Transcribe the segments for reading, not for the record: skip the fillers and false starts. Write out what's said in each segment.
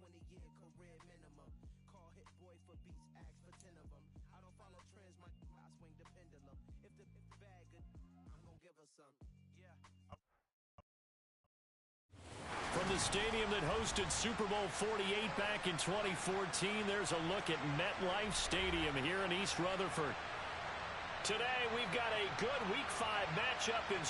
20-year career minimum. Call Hit Boy for beats, ask for 10 of them. I don't follow trends, I swing the pendulum. If the bag good, I'm gonna give her some. Yeah. From the stadium that hosted Super Bowl 48 back in 2014, there's a look at MetLife Stadium here in East Rutherford. Today, we've got a good Week 5 matchup in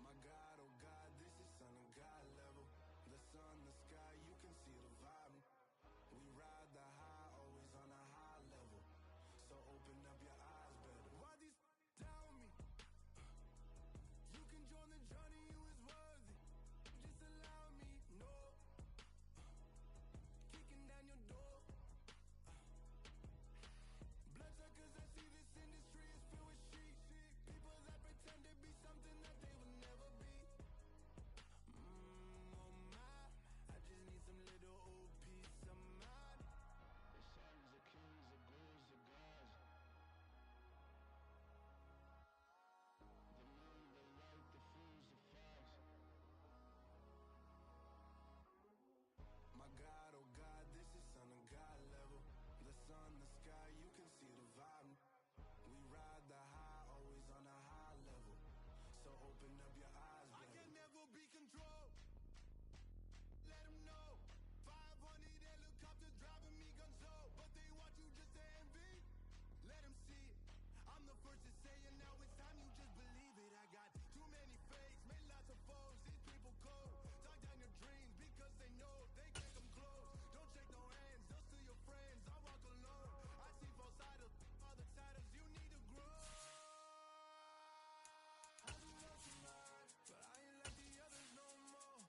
My God, oh God, this is Son of God level. The sun, the sky, you can see the vibe. We ride the high, always on a high level. So open up your eyes better. Why these tell me? You can join the journey, you is worthy. Just allow me, no. Kicking down your door. Bloodsuckers, I see this industry is filled with sheep. People that pretend to be something that they will never be. Oh my, I just need some little old peace of mind. The sons, the kings, the ghouls, the gods. The moon, the light, the fools, the fogs. My God, oh God, this is Son of God level. The sun, the sky, you can see the vibe. We ride the high, always on a high level. So open up your eyes, baby. I can never be controlled. Let them know. 500 helicopters driving me gonzo. But they want you just to envy. Let them see it. I'm the first to say it, now it's time you just believe it. I got too many fakes, made lots of foes. These people cold. Talk down your dreams because they know they can't come close. Don't shake no hands, those to your friends. I walk alone. I see false idols, other titles. You need to grow. I do love tonight, but I ain't like the others no more.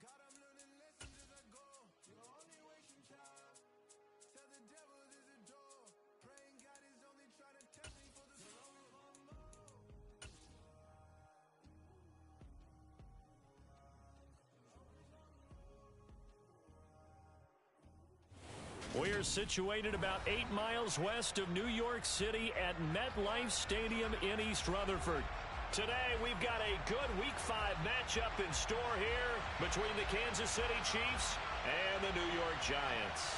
God, I'm learning lessons as I go. You're only wasting time. Tell the devil there's a door. Praying God is only trying to test me for the slow. We're situated about 8 miles west of New York City at MetLife Stadium in East Rutherford. Today, we've got a good Week 5 matchup in store here between the Kansas City Chiefs and the New York Giants.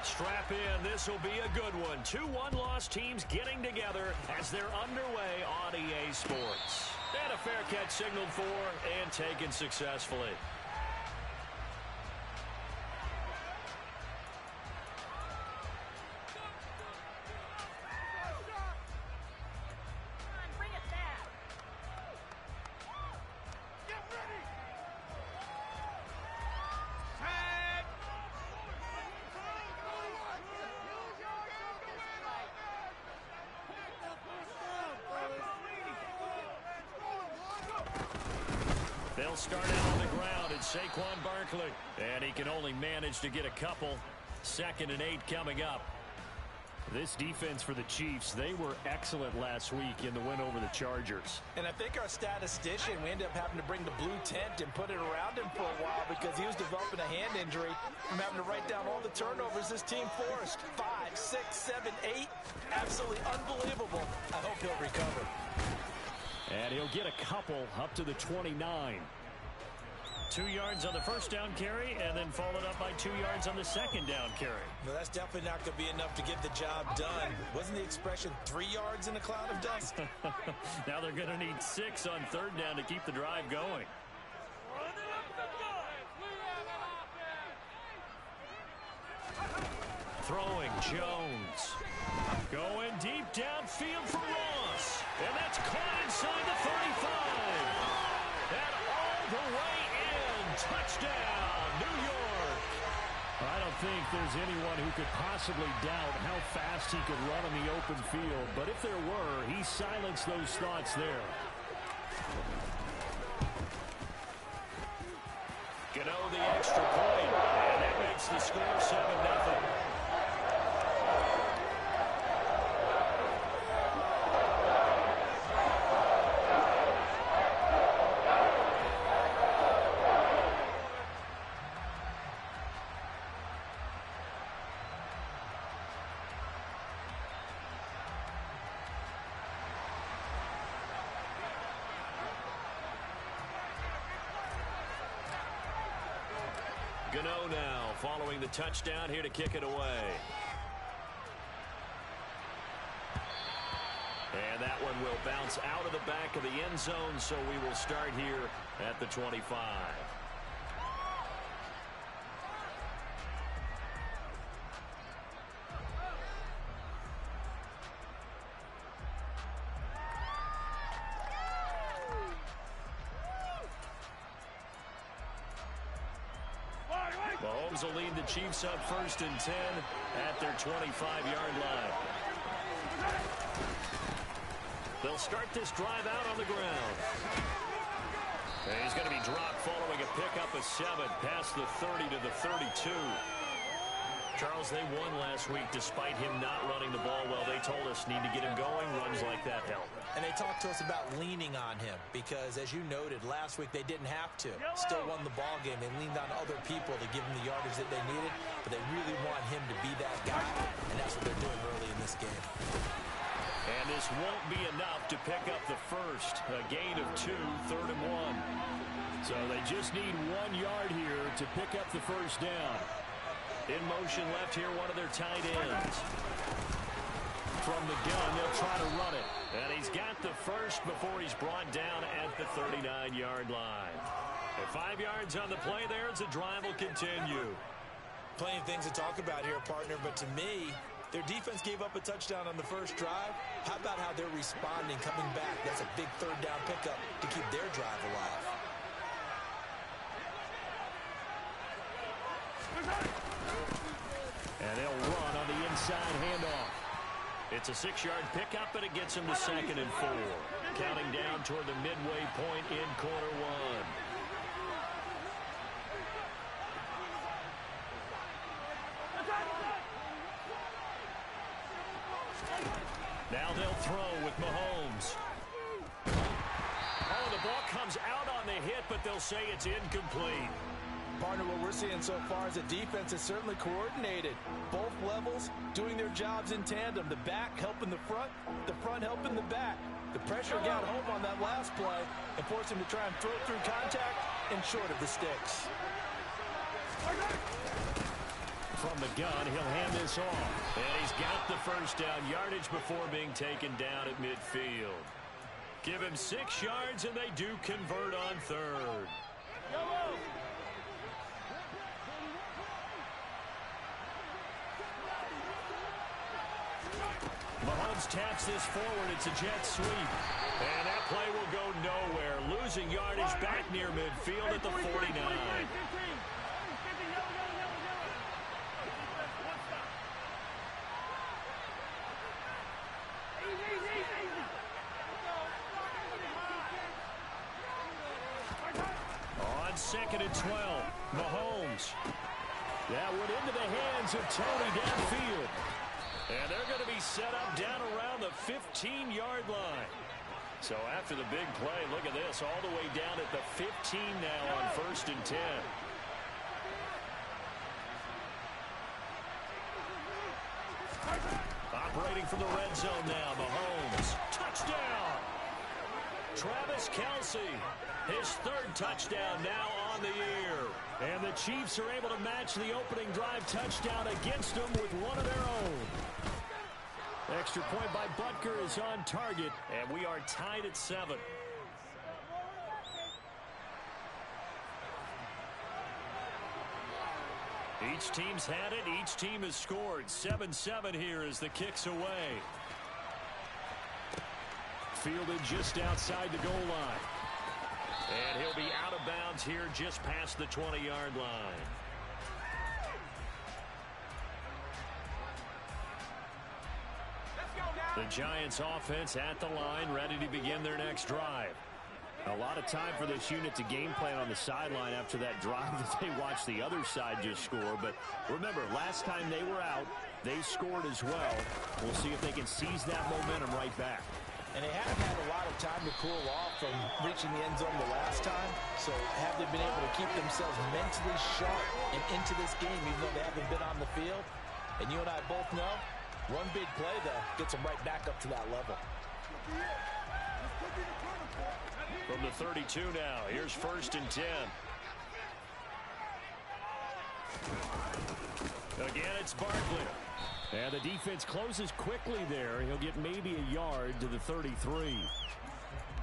Strap in, this will be a good one. 2 one-loss teams getting together as they're underway on EA Sports. And a fair catch signaled for and taken successfully. They'll start out on the ground at Saquon Barkley. And he can only manage to get a couple. 2nd and 8 coming up. This defense for the Chiefs, they were excellent last week in the win over the Chargers. And I think our statistician, we ended up having to bring the blue tent and put it around him for a while because he was developing a hand injury from having to write down all the turnovers this team forced. 5, 6, 7, 8. Absolutely unbelievable. I hope he'll recover. And he'll get a couple up to the 29. 2 yards on the first down carry, and then followed up by 2 yards on the second down carry. Well, that's definitely not going to be enough to get the job done. Wasn't the expression 3 yards in a cloud of dust? Now they're going to need 6 on 3rd down to keep the drive going. Throwing Jones. Going deep downfield for Ross. And that's caught inside the 35. And all the way in. Touchdown, New York. I don't think there's anyone who could possibly doubt how fast he could run in the open field. But if there were, he silenced those thoughts there. Gano the extra point, and that makes the score 7-0. Gano now following the touchdown here to kick it away. And that one will bounce out of the back of the end zone, so we will start here at the 25. Mahomes will lead the Chiefs up 1st and 10 at their 25-yard line. They'll start this drive out on the ground. And he's going to be dropped following a pickup of 7 past the 30 to the 32. Charles, they won last week despite him not running the ball well. They told us need to get him going. Runs like that help. And they talked to us about leaning on him because, as you noted, last week they didn't have to. Still won the ball game. They leaned on other people to give him the yardage that they needed, but they really want him to be that guy, and that's what they're doing early in this game. And this won't be enough to pick up the first. A gain of 2, 3rd and 1. So they just need 1 yard here to pick up the first down. In motion left here, one of their tight ends. From the gun, they'll try to run it. And he's got the first before he's brought down at the 39-yard line. And 5 yards on the play there as the drive will continue. Plenty of things to talk about here, partner, but to me, their defense gave up a touchdown on the first drive. How about how they're responding, coming back? That's a big 3rd down pickup to keep their drive alive. And they'll run on the inside handoff. It's a 6-yard pickup, and it gets him to 2nd and 4. Counting down toward the midway point in quarter 1. Now they'll throw with Mahomes. Oh, the ball comes out on the hit, but they'll say it's incomplete. Partner, what we're seeing so far is a defense is certainly coordinated. Both levels doing their jobs in tandem. The back helping the front helping the back. The pressure got home on that last play and forced him to try and throw through contact and short of the sticks. From the gun, he'll hand this off. And he's got the first down yardage before being taken down at midfield. Give him 6 yards, and they do convert on 3rd. Mahomes taps this forward. It's a jet sweep. And that play will go nowhere. Losing yardage back near midfield at the 49. On 2nd and 12, Mahomes. That went into the hands of Tony downfield. And they're going to be set up down around the 15-yard line. So after the big play, look at this, all the way down at the 15 now on 1st and 10. Operating from the red zone now, Mahomes. Touchdown! Travis Kelce, his 3rd touchdown now on the year. And the Chiefs are able to match the opening drive touchdown against them with one of their own. Extra point by Butker is on target. And we are tied at 7. Each team's had it. Each team has scored. 7-7 here as the kick's away. Fielded just outside the goal line. And he'll be out of bounds here just past the 20-yard line. The Giants offense at the line, ready to begin their next drive. A lot of time for this unit to game plan on the sideline after that drive that they watched the other side just score. But remember, last time they were out, they scored as well. We'll see if they can seize that momentum right back. And they haven't had a lot of time to cool off from reaching the end zone the last time. So have they been able to keep themselves mentally sharp and into this game, even though they haven't been on the field? And you and I both know, one big play, though, gets them right back up to that level. From the 32 now, here's 1st and 10. Again, it's Barkley. And the defense closes quickly there. He'll get maybe a yard to the 33.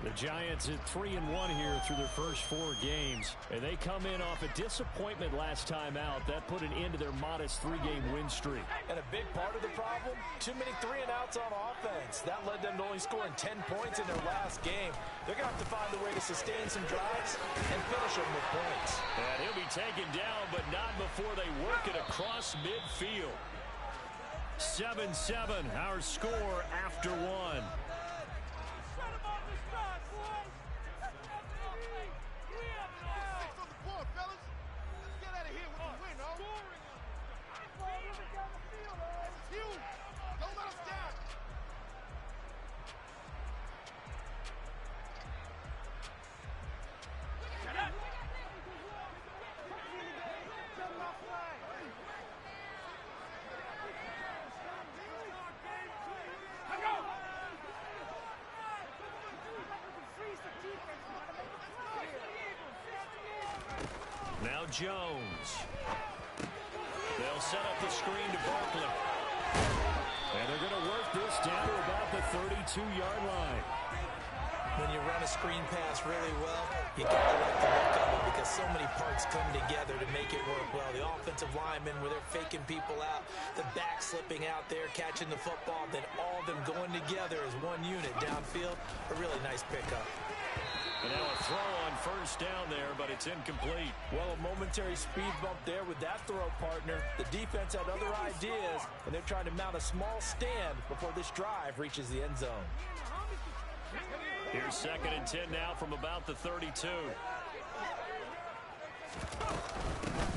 The Giants at 3-1 here through their first 4 games. And they come in off a disappointment last time out. That put an end to their modest 3-game win streak. And a big part of the problem, too many 3-and-outs on offense. That led them to only scoring 10 points in their last game. They're going to have to find a way to sustain some drives and finish them with points. And he'll be taken down, but not before they work it across midfield. 7-7, our score after 1. Now Jones. They'll set up the screen to Barkley. And they're going to work this down to about the 32-yard line. When you run a screen pass really well, you got to like the look of it because so many parts come together to make it work well. The offensive linemen, where they're faking people out, the back slipping out there, catching the football, then all of them going together as one unit downfield. A really nice pickup. And now a throw on 1st down there, but it's incomplete. Well, a momentary speed bump there with that throw, partner. The defense had other ideas, and they're trying to mount a small stand before this drive reaches the end zone. Here's 2nd and 10 now from about the 32.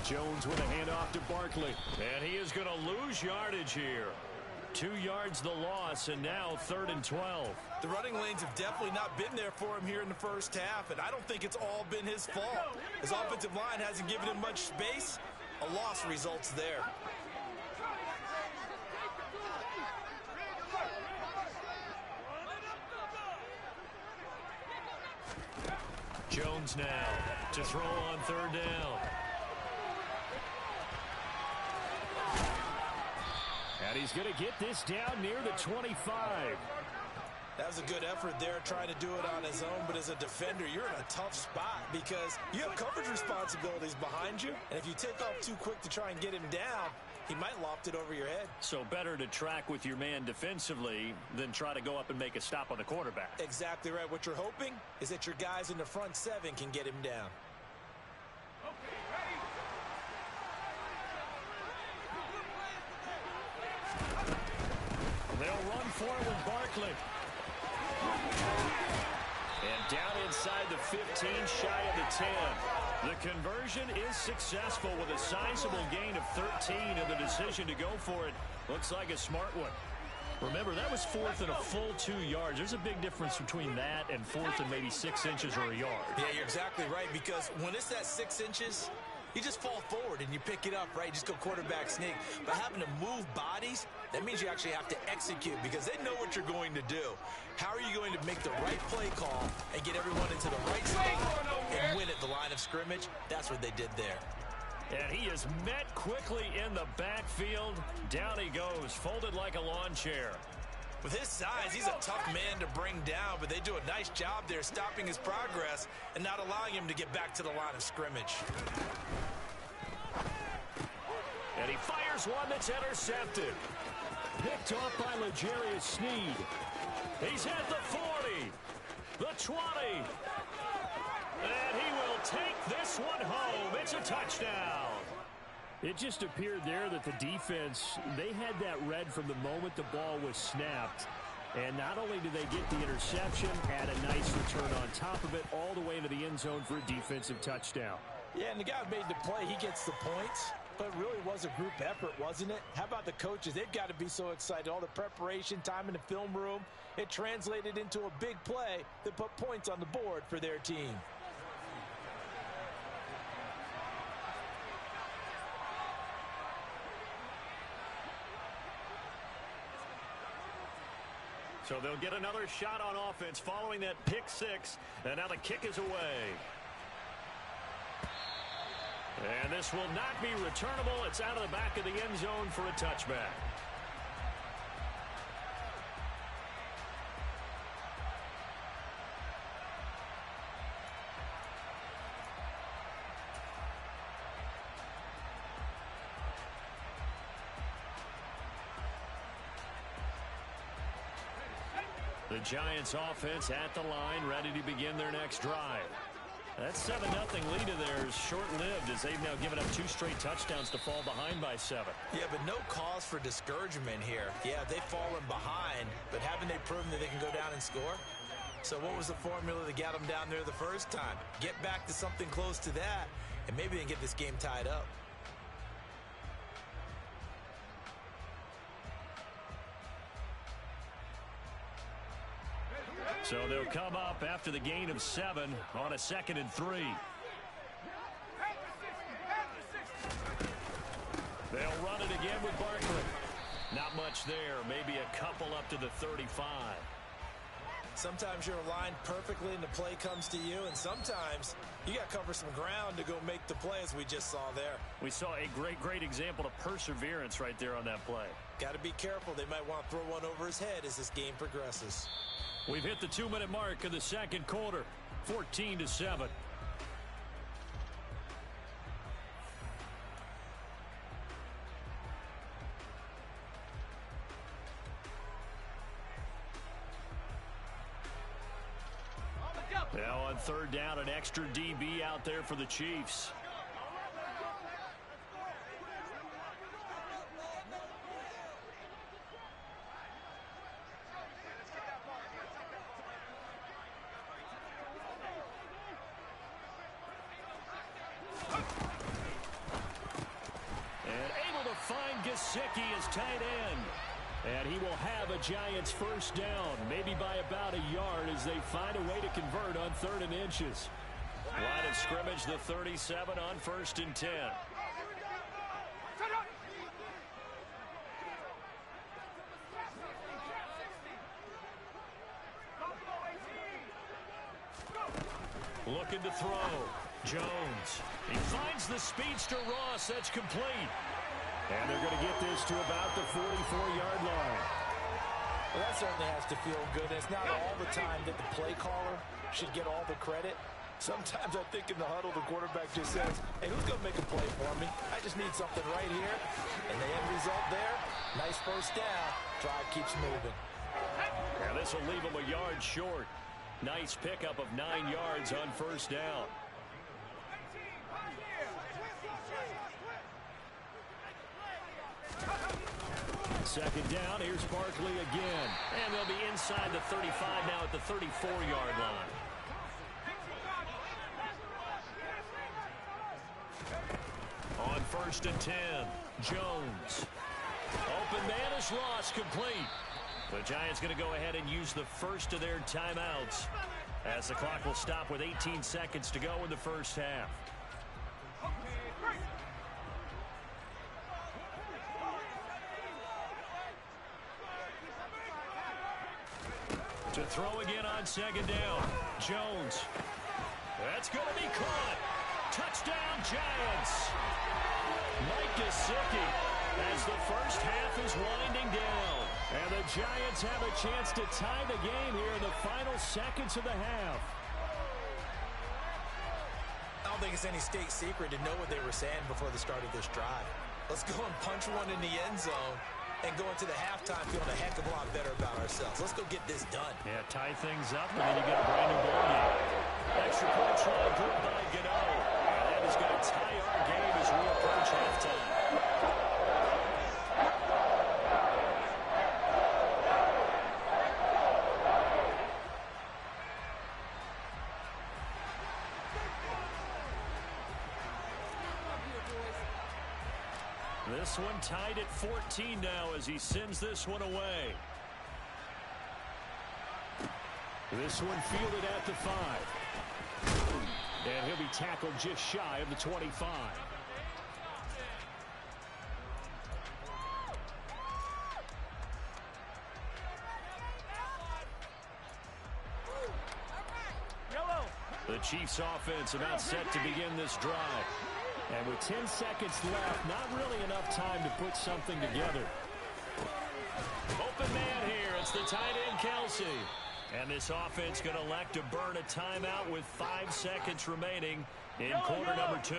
Jones with a handoff to Barkley. And he is going to lose yardage here. 2 yards the loss, and now 3rd and 12. The running lanes have definitely not been there for him here in the first half, and I don't think it's all been his fault. His offensive line hasn't given him much space. A loss results there. Jones now to throw on 3rd down. And he's going to get this down near the 25. That was a good effort there trying to do it on his own, but as a defender, you're in a tough spot because you have coverage responsibilities behind you, and if you take off too quick to try and get him down, he might loft it over your head. So better to track with your man defensively than try to go up and make a stop on the quarterback. Exactly right. What you're hoping is that your guys in the front 7 can get him down. They'll run forward Barkley. And down inside the 15, shy of the 10. The conversion is successful with a sizable gain of 13, and the decision to go for it looks like a smart one. Remember, that was 4th and a full 2 yards. There's a big difference between that and 4th and maybe 6 inches or a yard. Yeah, you're exactly right, because when it's that 6 inches, you just fall forward and you pick it up, right? Just go quarterback sneak. But having to move bodies, that means you actually have to execute because they know what you're going to do. How are you going to make the right play call and get everyone into the right state and win at the line of scrimmage? That's what they did there. And he is met quickly in the backfield. Down he goes, folded like a lawn chair. With his size, he's a tough man to bring down, but they do a nice job there stopping his progress and not allowing him to get back to the line of scrimmage. And he fires one that's intercepted. Picked off by L'Jarius Sneed. He's at the 40, the 20. And he will take this one home. It's a touchdown. It just appeared there that the defense, they had that read from the moment the ball was snapped. And not only do they get the interception, had a nice return on top of it, all the way into the end zone for a defensive touchdown. Yeah, and the guy who made the play, he gets the points. But it really was a group effort, wasn't it? How about the coaches? They've got to be so excited. All the preparation, time in the film room, it translated into a big play that put points on the board for their team. So they'll get another shot on offense following that pick six. And now the kick is away. And this will not be returnable. It's out of the back of the end zone for a touchback. The Giants offense at the line, ready to begin their next drive. That 7-0 lead of theirs short-lived as they've now given up 2 straight touchdowns to fall behind by 7. Yeah, but no cause for discouragement here. Yeah, they've fallen behind, but haven't they proven that they can go down and score? So what was the formula that got them down there the first time? Get back to something close to that, and maybe they can get this game tied up. So they'll come up after the gain of 7 on a 2nd and 3. They'll run it again with Barkley. Not much there. Maybe a couple up to the 35. Sometimes you're aligned perfectly and the play comes to you, and sometimes you got to cover some ground to go make the play, as we just saw there. We saw a great example of perseverance right there on that play. Got to be careful. They might want to throw one over his head as this game progresses. We've hit the 2-minute mark of the second quarter, 14-7. Now on 3rd down, an extra DB out there for the Chiefs. Gesicki is tight end. And he will have a Giants first down, maybe by about a yard as they find a way to convert on 3rd and inches. Line of scrimmage, the 37 on 1st and 10. Looking to throw. Jones. He finds the speedster Ross. That's complete. And they're going to get this to about the 44-yard line. Well, that certainly has to feel good. It's not all the time that the play caller should get all the credit. Sometimes I think in the huddle, the quarterback just says, hey, who's going to make a play for me? I just need something right here. And the end result there, nice first down. Drive keeps moving. Now this will leave him a yard short. Nice pickup of 9 yards on first down. Second down, here's Barkley again. And they'll be inside the 35 now at the 34-yard line. On 1st and 10, Jones. Open man is Ross, complete. The Giants going to go ahead and use the first of their timeouts as the clock will stop with 18 seconds to go in the first half. To throw again on 2nd down. Jones. That's going to be caught. Touchdown, Giants. Mike Gesicki as the first half is winding down. And the Giants have a chance to tie the game here in the final seconds of the half. I don't think it's any state secret to know what they were saying before the start of this drive. Let's go and punch one in the end zone and go into the halftime feeling a heck of a lot better about ourselves. Let's go get this done. Yeah, tie things up, and then you get a brand new ball game. Extra point try good by Gano. And that is going to tie our game as we approach halftime. this one tied at 14 now as he sends this one away. This one fielded at the 5. And he'll be tackled just shy of the 25. The Chiefs offense about set to begin this drive. And with 10 seconds left, not really enough time to put something together. Open man here. It's the tight end, Kelce. And this offense going to elect to burn a timeout with 5 seconds remaining in quarter number 2.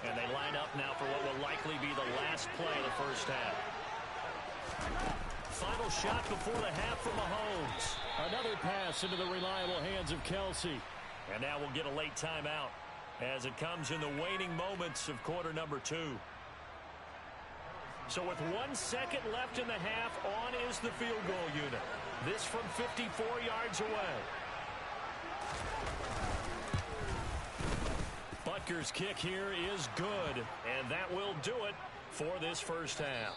And they line up now for what will likely be the last play of the first half. Final shot before the half from Mahomes. Another pass into the reliable hands of Kelce. And now we'll get a late timeout as it comes in the waning moments of quarter number 2. So with 1 second left in the half, on is the field goal unit. This from 54 yards away. Butker's kick here is good, and that will do it for this first half.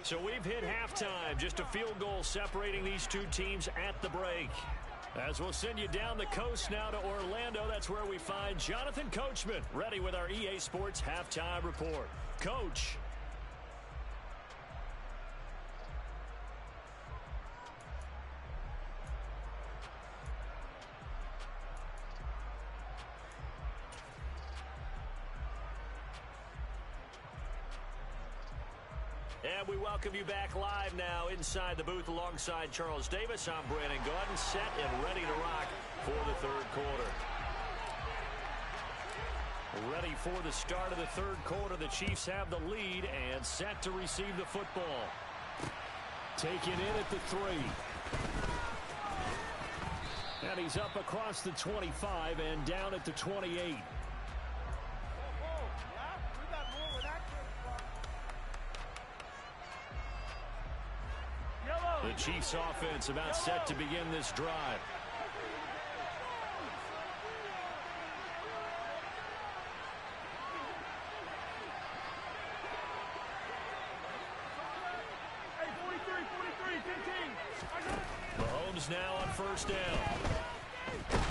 So we've hit halftime, just a field goal separating these two teams at the break. As we'll send you down the coast now to Orlando, that's where we find Jonathan Coachman ready with our EA Sports Halftime Report. Coach. And we welcome you back live now inside the booth alongside Charles Davis. I'm Brandon Gaudin, set and ready to rock for the third quarter. Ready for the start of the third quarter. The Chiefs have the lead and set to receive the football. Taken in at the 3. And he's up across the 25 and down at the 28. The Chiefs offense about set to begin this drive. Mahomes now on first down. And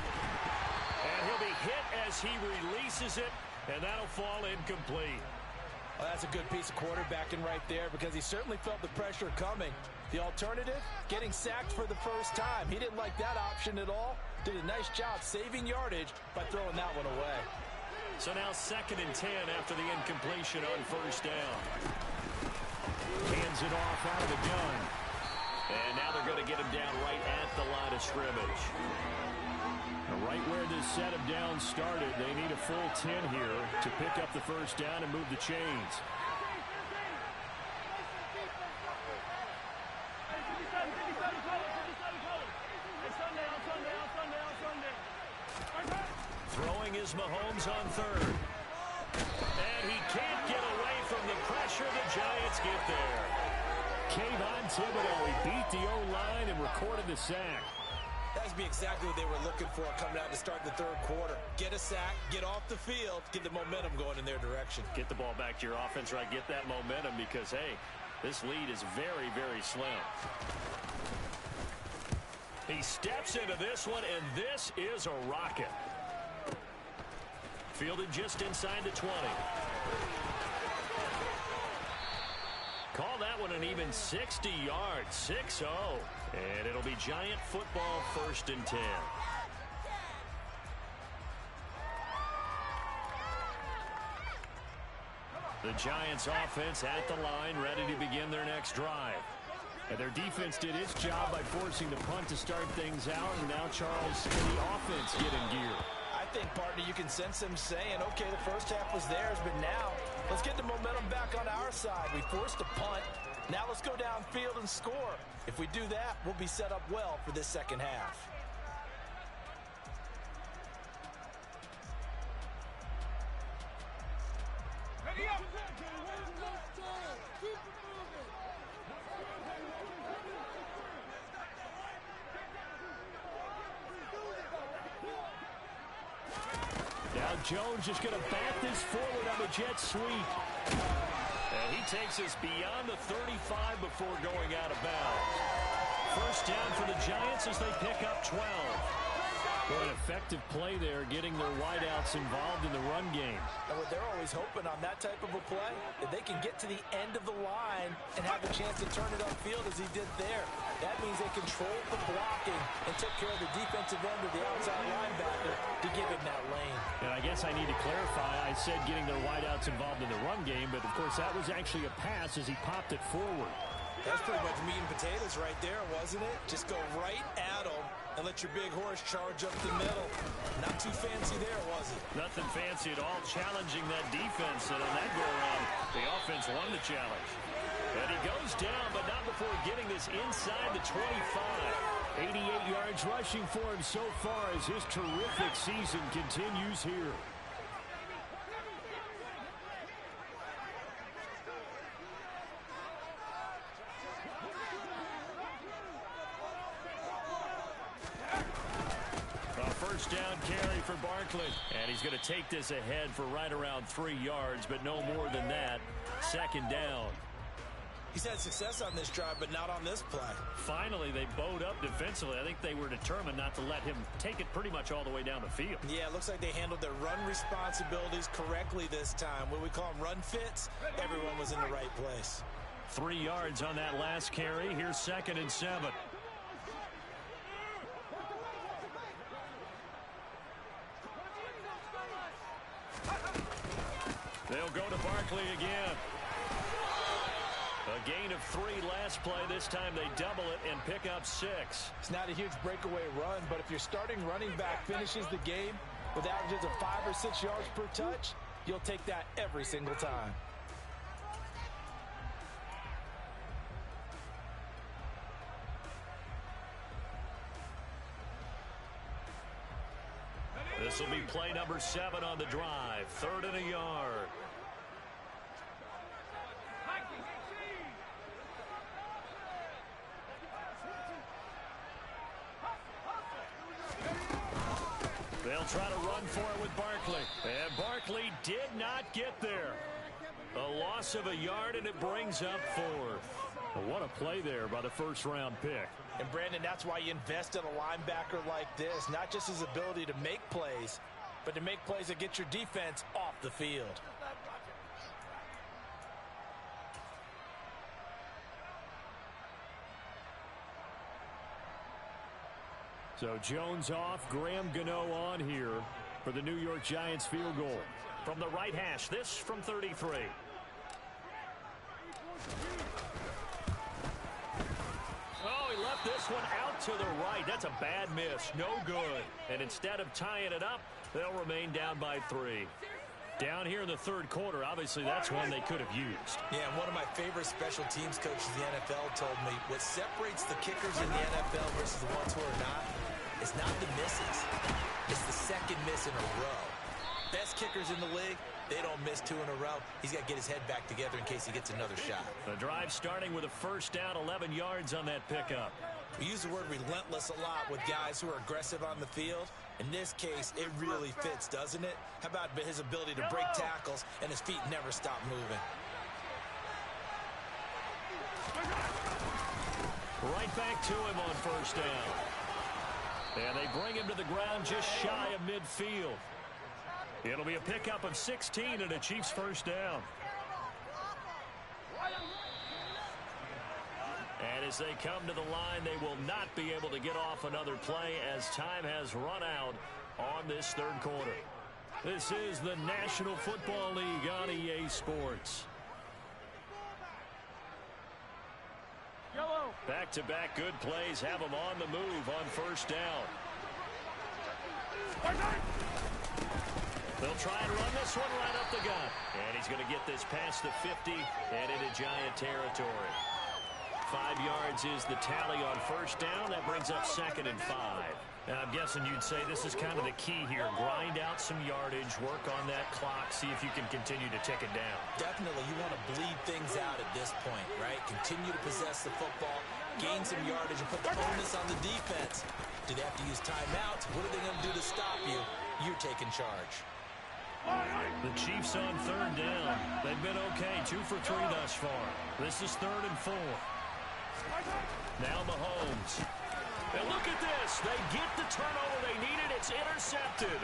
he'll be hit as he releases it, and that'll fall incomplete. Well, that's a good piece of quarterbacking right there because he certainly felt the pressure coming. The alternative, getting sacked for the first time. He didn't like that option at all. Did a nice job saving yardage by throwing that one away. So now 2nd and 10 after the incompletion on first down. Hands it off out of the gun. And now they're going to get him down right at the line of scrimmage. Right where this set of downs started, they need a full 10 here to pick up the first down and move the chains. Throwing is Mahomes on third. And he can't get away from the pressure. The Giants get there. Kayvon Thibodeau, he beat the O-line and recorded the sack. That would be exactly what they were looking for coming out to start the third quarter. Get a sack, get off the field, get the momentum going in their direction. Get the ball back to your offense, right? Get that momentum because, hey, this lead is very, very slim. He steps into this one, and this is a rocket. Fielded just inside the 20. Call that one an even 60 yards, 6-0. And it'll be Giant football 1st and 10. The Giants offense at the line, ready to begin their next drive. And their defense did its job by forcing the punt to start things out. And now, Charles, can the offense get in gear? I think, partner, you can sense them saying, okay, the first half was theirs, but now let's get the momentum back on our side. We forced a punt. Now let's go downfield and score. If we do that, we'll be set up well for this second half. Ready up. Now Jones is going to bat this forward on the jet sweep. And he takes us beyond the 35 before going out of bounds. First down for the Giants as they pick up 12. Well, an effective play there, getting their wideouts involved in the run game. And what they're always hoping on that type of a play, that they can get to the end of the line and have a chance to turn it upfield as he did there. That means they controlled the blocking and took care of the defensive end of the outside linebacker to give him that lane. And I guess I need to clarify, I said getting their wideouts involved in the run game, but of course that was actually a pass as he popped it forward. That's pretty much meat and potatoes right there, wasn't it? Just go right at them and let your big horse charge up the middle. Not too fancy there, was it? Nothing fancy at all, challenging that defense. And on that go-around, the offense won the challenge. And he goes down, but not before getting this inside the 25. 88 yards rushing for him so far as his terrific season continues here. First down carry for Barkley. And he's going to take this ahead for right around 3 yards, but no more than that. Second down. He's had success on this drive, but not on this play. Finally, they bowed up defensively. I think they were determined not to let him take it pretty much all the way down the field. Yeah, it looks like they handled their run responsibilities correctly this time. What we call them run fits, everyone was in the right place. 3 yards on that last carry. Here's 2nd and 7. They'll go to Barkley again. A gain of 3 last play. This time they double it and pick up 6. It's not a huge breakaway run, but if your starting running back finishes the game with averages of 5 or 6 yards per touch, you'll take that every single time. This will be play number 7 on the drive. 3rd and a yard. They'll try to run for it with Barkley. And Barkley did not get there. A loss of a yard, and it brings up 4th. Well, what a play there by the first-round pick. And, Brandon, that's why you invest in a linebacker like this. Not just his ability to make plays, but to make plays that get your defense off the field. So Jones off, Graham Gano on here for the New York Giants field goal. From the right hash, this from 33. Oh, he left this one out to the right. That's a bad miss. No good. And instead of tying it up, they'll remain down by 3. Down here in the 3rd quarter, obviously that's one they could have used. Yeah, and one of my favorite special teams coaches in the NFL told me what separates the kickers in the NFL versus the ones who are not, it's not the misses. It's the second miss in a row. Best kickers in the league, they don't miss 2 in a row. He's got to get his head back together in case he gets another shot. The drive starting with a first down, 11 yards on that pickup. We use the word relentless a lot with guys who are aggressive on the field. In this case, it really fits, doesn't it? How about his ability to break tackles and his feet never stop moving? Right back to him on first down. And they bring him to the ground just shy of midfield. It'll be a pickup of 16 and a Chiefs first down. And as they come to the line, they will not be able to get off another play as time has run out on this 3rd quarter. This is the National Football League on EA Sports. Back-to-back good plays have them on the move on first down. They'll try and run this one right up the gut. And he's going to get this past the 50 and into Giant territory. 5 yards is the tally on first down. That brings up 2nd and 5. And I'm guessing you'd say this is kind of the key here. Grind out some yardage, work on that clock, see if you can continue to tick it down. Definitely, you want to bleed things out at this point, right? Continue to possess the football, gain some yardage, and put the onus on the defense. Do they have to use timeouts? What are they going to do to stop you? You're taking charge. The Chiefs on third down. They've been okay, 2 for 3 thus far. This is 3rd and 4. Now Mahomes. And look at this. They get the turnover they needed. It's intercepted.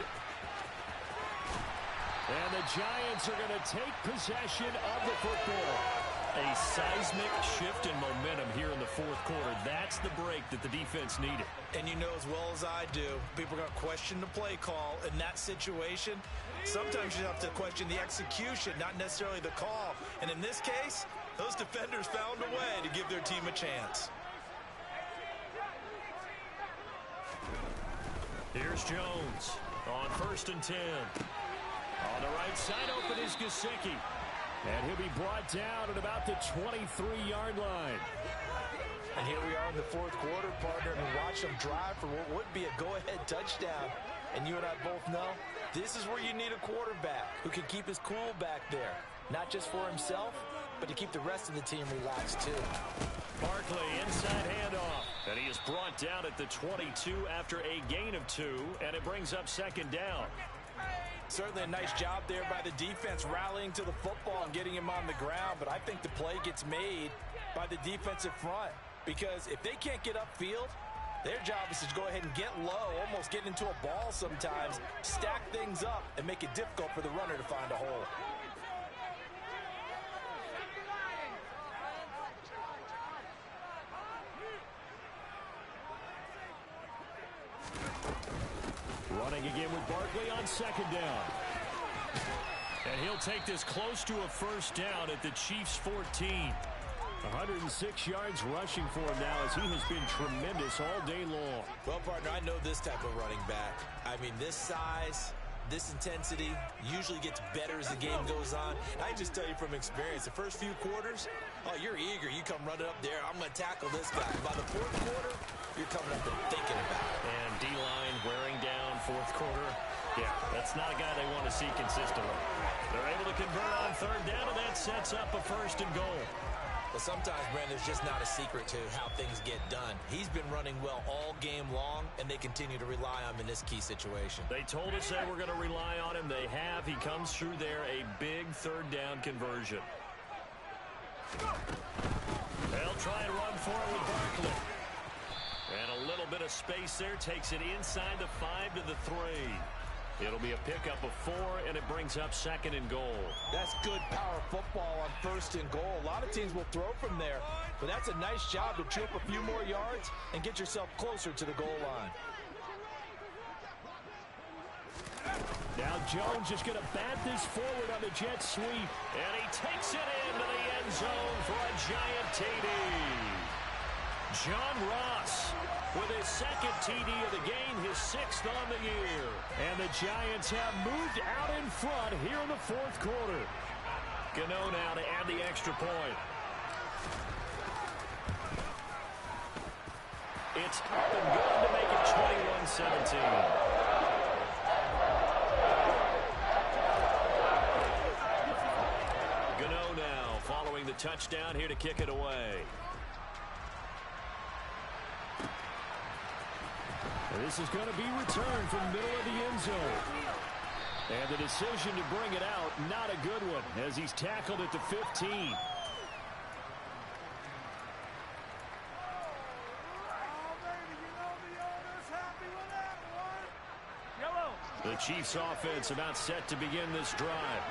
And the Giants are going to take possession of the football. A seismic shift in momentum here in the 4th quarter. That's the break that the defense needed. And you know as well as I do, people are going to question the play call in that situation. Sometimes you have to question the execution, not necessarily the call. And in this case, those defenders found a way to give their team a chance. Here's Jones on 1st and 10. On the right side, open is Gesicki. And he'll be brought down at about the 23-yard line. And here we are in the 4th quarter, partner, and watch them drive for what would be a go-ahead touchdown. And you and I both know this is where you need a quarterback who can keep his cool back there. Not just for himself, but to keep the rest of the team relaxed too. Barkley, inside handoff. And he is brought down at the 22 after a gain of 2, and it brings up 2nd down. Certainly a nice job there by the defense rallying to the football and getting him on the ground, but I think the play gets made by the defensive front because if they can't get upfield, their job is to go ahead and get low, almost get into a ball sometimes, stack things up, and make it difficult for the runner to find a hole. Running again with Barkley on 2nd down. And he'll take this close to a 1st down at the Chiefs' 14. 106 yards rushing for him now as he has been tremendous all day long. Well, partner, I know this type of running back. I mean, this size, this intensity usually gets better as the game goes on. I just tell you from experience, the first few quarters, oh, you're eager. You come running up there. I'm going to tackle this guy. By the 4th quarter, you're coming up and thinking about it. And D-line wearing down 4th quarter. Yeah, that's not a guy they want to see consistently. They're able to convert on 3rd down, and that sets up a 1st and goal. Well, sometimes, Brandon, there's just not a secret to how things get done. He's been running well all game long, and they continue to rely on him in this key situation. They told us they were going to rely on him. They have. He comes through there, a big 3rd down conversion. They'll try and run for it with Barkley. And a little bit of space there. Takes it inside the 5 to the 3. It'll be a pickup of 4, and it brings up 2nd and goal. That's good power football on 1st and goal. A lot of teams will throw from there, but that's a nice job to chew up a few more yards and get yourself closer to the goal line. Now Jones is going to bat this forward on the jet sweep, and he takes it into the end zone for a giant TD. John Ross with his 2nd TD of the game, his 6th on the year. And the Giants have moved out in front here in the 4th quarter. Gano now to add the extra point. It's up and good to make it 21-17. Gano now following the touchdown here to kick it away. This is going to be returned from the middle of the end zone. And the decision to bring it out, not a good one, as he's tackled at the 15. The Chiefs offense about set to begin this drive.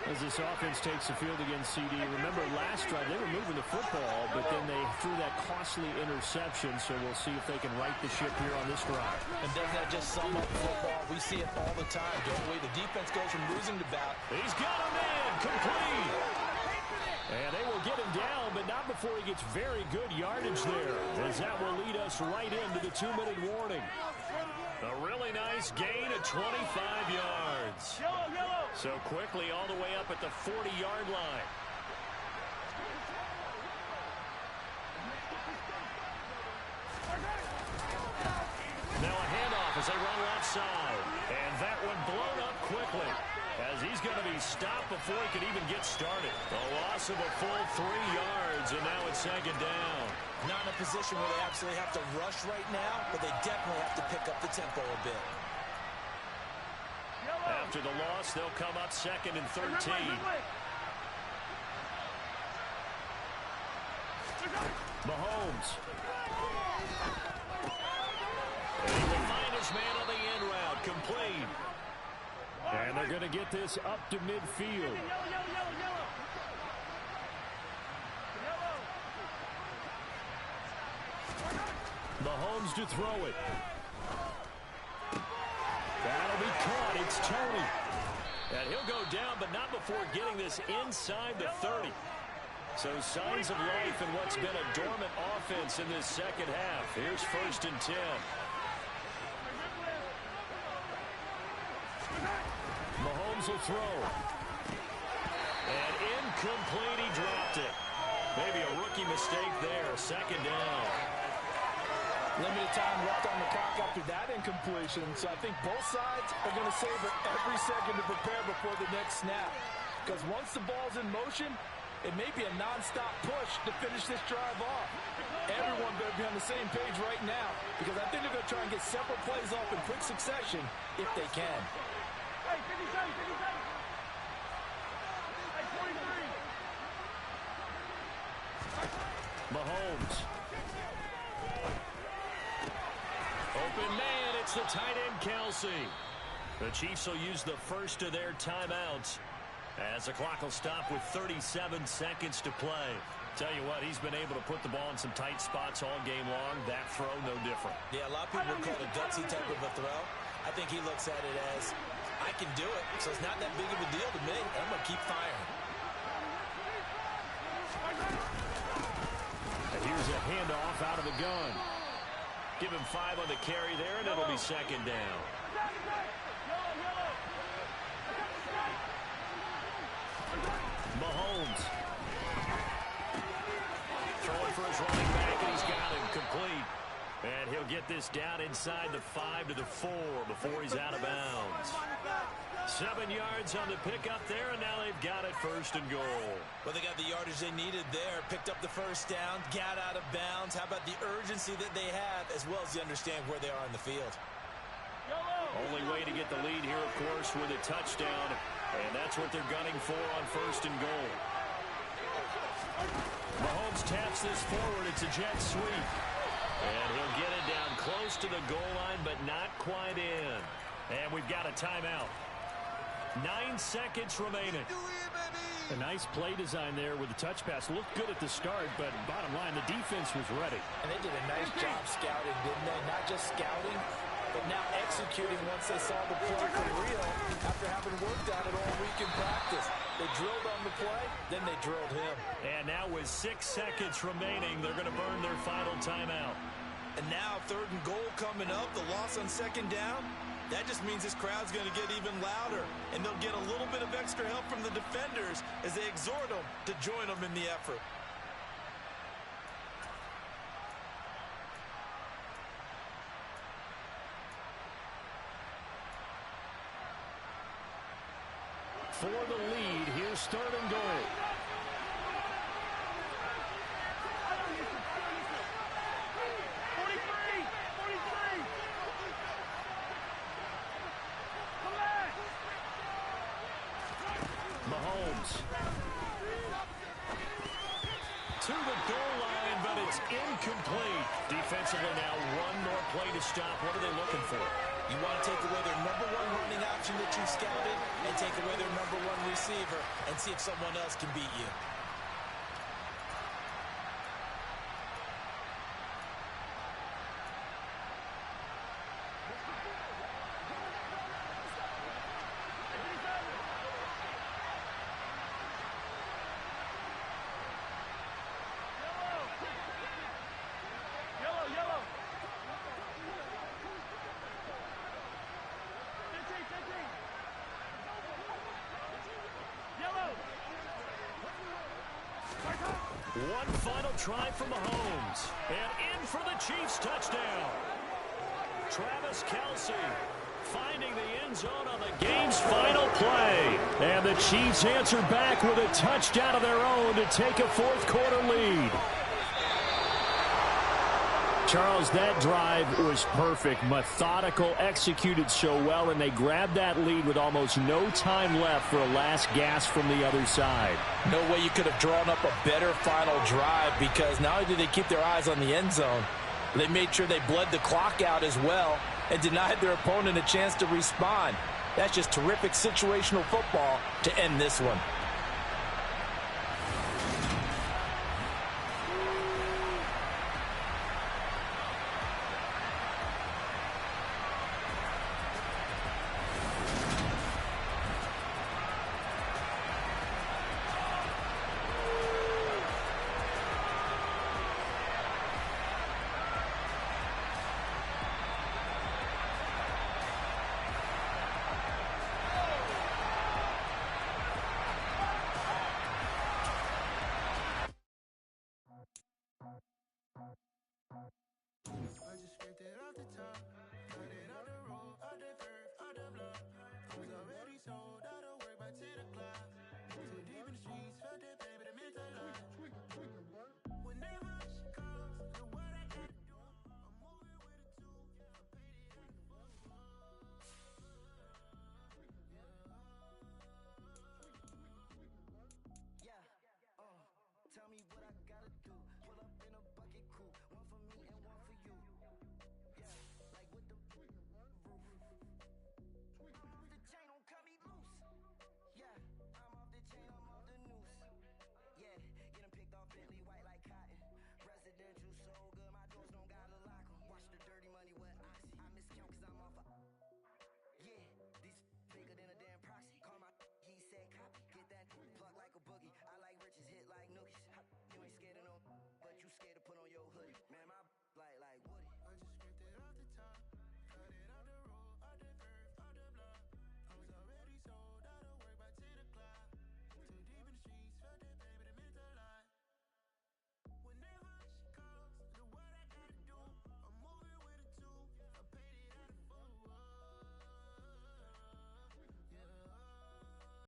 As this offense takes the field against CD. Remember, last drive, they were moving the football, but then they threw that costly interception, so we'll see if they can right the ship here on this drive. And doesn't that just sum up football? We see it all the time, don't we? The defense goes from losing to bat. He's got him in, complete. And they will get him down, but not before he gets very good yardage there, as that will lead us right into the 2-minute warning. A really nice gain of 25 yards. So quickly all the way up at the 40-yard line. Now a handoff as they run left side. And that one blown up quickly, as he's going to be stopped before he could even get started. A loss of a full 3 yards, and now it's 2nd down. Not in a position where they absolutely have to rush right now, but they definitely have to pick up the tempo a bit. After the loss, they'll come up 2nd and 13. Mahomes. And he will find his man on the end route. Complete. And they're going to get this up to midfield. Mahomes to throw it. That'll be caught. It's Tony. And he'll go down, but not before getting this inside the 30. So signs of life in what's been a dormant offense in this second half. Here's 1st and 10. Mahomes will throw. And incomplete. He dropped it. Maybe a rookie mistake there. 2nd down. Limited time left on the clock after that incompletion. So I think both sides are going to savor every second to prepare before the next snap. Because once the ball's in motion, it may be a non-stop push to finish this drive off. Everyone better be on the same page right now, because I think they're going to try and get several plays off in quick succession if they can. Mahomes. Open man, it's the tight end, Kelsey. The Chiefs will use the first of their timeouts as the clock will stop with 37 seconds to play. Tell you what, he's been able to put the ball in some tight spots all game long. That throw, no different. Yeah, a lot of people would call it a gutsy type of a throw. I think he looks at it as, I can do it, so it's not that big of a deal to me. I'm going to keep firing. And here's a handoff out of the gun. Give him 5 on the carry there, and it'll be 2nd down. Mahomes. Throwing for his running back, and he's got him complete. And he'll get this down inside the 5 to the 4 before he's out of bounds. 7 yards on the pickup there, and now they've got it 1st and goal. Well, they got the yardage they needed there. Picked up the 1st down, got out of bounds. How about the urgency that they have, as well as they understand where they are in the field? Only way to get the lead here, of course, with a touchdown. And that's what they're gunning for on 1st and goal. Mahomes taps this forward. It's a jet sweep. And he'll get it down close to the goal line, but not quite in. And we've got a timeout. 9 seconds remaining. A nice play design there with the touch pass. Looked good at the start, but bottom line, the defense was ready. And they did a nice job scouting, didn't they? Not just scouting, but now executing once they saw the play for real after having worked at it all week in practice. They drilled on the play, then they drilled him. And now with 6 seconds remaining, they're going to burn their final timeout. And now 3rd and goal coming up, the loss on 2nd down. That just means this crowd's going to get even louder, and they'll get a little bit of extra help from the defenders as they exhort them to join them in the effort. For the lead, here's 3rd and goal. Mahomes to the goal line, but it's incomplete. Defensively now, 1 more play to stop. What are they looking for? You want to take away their #1 running option that you scouted and take away their #1 receiver and see if someone else can beat you. One final try from Mahomes. And in for the Chiefs touchdown. Travis Kelce finding the end zone on the game's final play. And the Chiefs answer back with a touchdown of their own to take a 4th quarter lead. Charles, that drive was perfect, methodical, executed so well, and they grabbed that lead with almost no time left for a last gasp from the other side. No way you could have drawn up a better final drive, because not only did they keep their eyes on the end zone, they made sure they bled the clock out as well and denied their opponent a chance to respond. That's just terrific situational football to end this one.